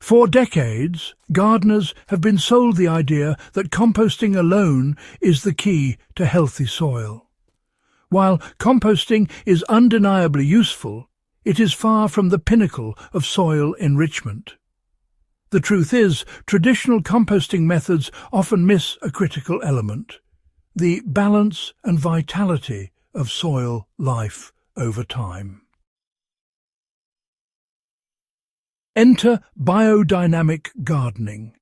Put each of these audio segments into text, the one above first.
For decades, gardeners have been sold the idea that composting alone is the key to healthy soil. While composting is undeniably useful, it is far from the pinnacle of soil enrichment. The truth is, traditional composting methods often miss a critical element: the balance and vitality of soil life over time. Enter biodynamic gardening,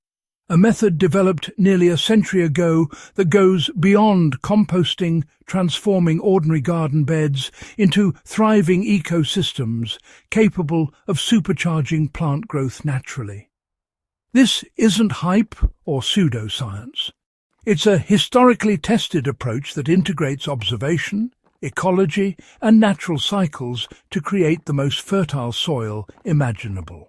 a method developed nearly a century ago that goes beyond composting, transforming ordinary garden beds into thriving ecosystems capable of supercharging plant growth naturally. This isn't hype or pseudoscience. It's a historically tested approach that integrates observation, ecology, and natural cycles to create the most fertile soil imaginable.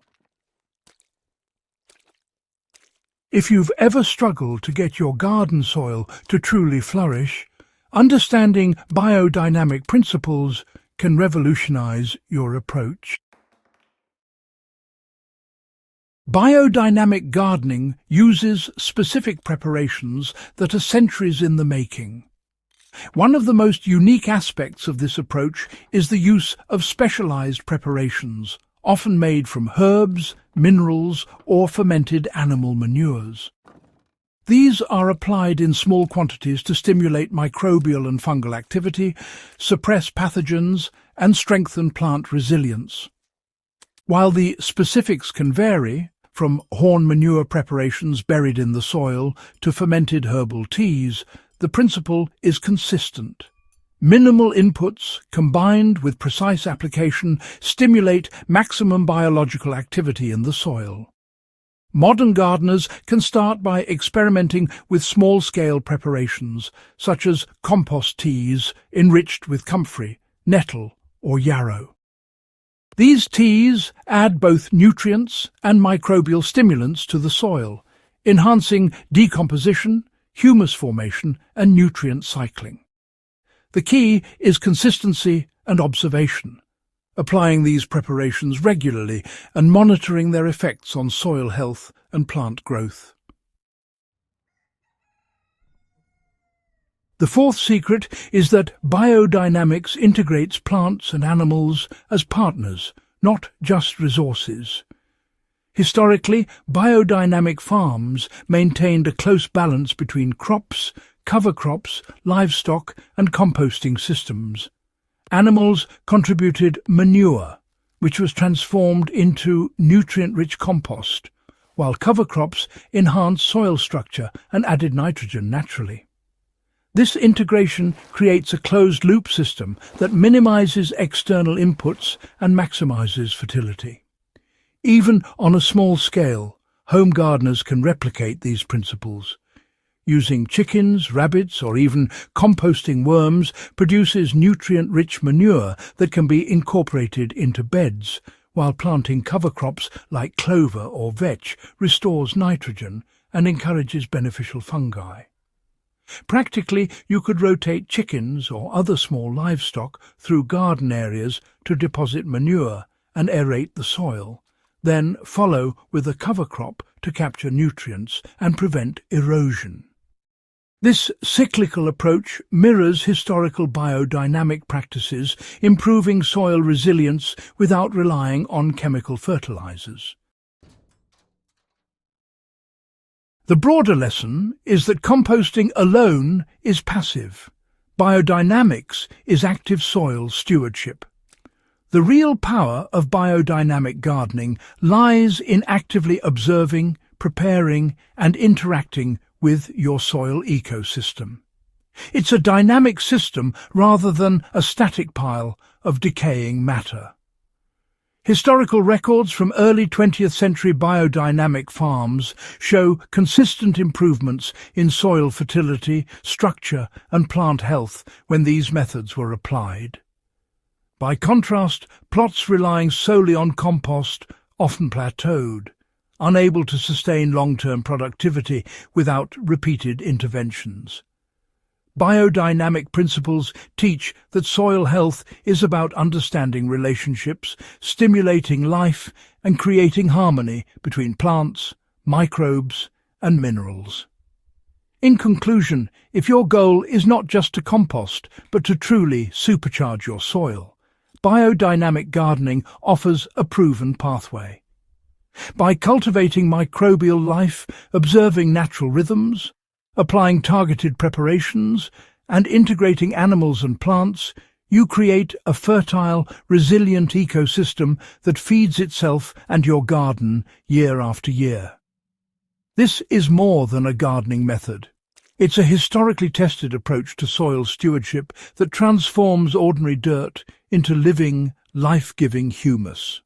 If you've ever struggled to get your garden soil to truly flourish, understanding biodynamic principles can revolutionize your approach. Biodynamic gardening uses specific preparations that are centuries in the making. One of the most unique aspects of this approach is the use of specialized preparations, often made from herbs, minerals, or fermented animal manures. These are applied in small quantities to stimulate microbial and fungal activity, suppress pathogens, and strengthen plant resilience. While the specifics can vary, from horn manure preparations buried in the soil to fermented herbal teas, the principle is consistent. Minimal inputs, combined with precise application, stimulate maximum biological activity in the soil. Modern gardeners can start by experimenting with small-scale preparations, such as compost teas enriched with comfrey, nettle, or yarrow. These teas add both nutrients and microbial stimulants to the soil, enhancing decomposition, humus formation, and nutrient cycling. The key is consistency and observation, applying these preparations regularly and monitoring their effects on soil health and plant growth. The fourth secret is that biodynamics integrates plants and animals as partners, not just resources. Historically, biodynamic farms maintained a close balance between crops, cover crops, livestock, and composting systems. Animals contributed manure, which was transformed into nutrient-rich compost, while cover crops enhanced soil structure and added nitrogen naturally. This integration creates a closed-loop system that minimizes external inputs and maximizes fertility. Even on a small scale, home gardeners can replicate these principles. Using chickens, rabbits, or even composting worms produces nutrient-rich manure that can be incorporated into beds, while planting cover crops like clover or vetch restores nitrogen and encourages beneficial fungi. Practically, you could rotate chickens or other small livestock through garden areas to deposit manure and aerate the soil, then follow with a cover crop to capture nutrients and prevent erosion. This cyclical approach mirrors historical biodynamic practices, improving soil resilience without relying on chemical fertilizers. The broader lesson is that composting alone is passive. Biodynamics is active soil stewardship. The real power of biodynamic gardening lies in actively observing, preparing, and interacting with your soil ecosystem. It's a dynamic system rather than a static pile of decaying matter. Historical records from early 20th century biodynamic farms show consistent improvements in soil fertility, structure, and plant health when these methods were applied. By contrast, plots relying solely on compost often plateaued, unable to sustain long-term productivity without repeated interventions. Biodynamic principles teach that soil health is about understanding relationships, stimulating life, and creating harmony between plants, microbes, and minerals. In conclusion, if your goal is not just to compost, but to truly supercharge your soil, biodynamic gardening offers a proven pathway. By cultivating microbial life, observing natural rhythms, applying targeted preparations, and integrating animals and plants, you create a fertile, resilient ecosystem that feeds itself and your garden year after year. This is more than a gardening method. It's a historically tested approach to soil stewardship that transforms ordinary dirt into living, life-giving humus.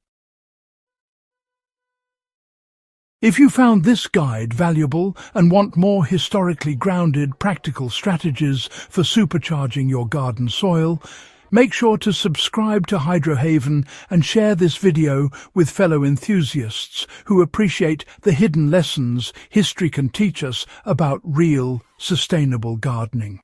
If you found this guide valuable and want more historically grounded, practical strategies for supercharging your garden soil, make sure to subscribe to Hydrohaven and share this video with fellow enthusiasts who appreciate the hidden lessons history can teach us about real, sustainable gardening.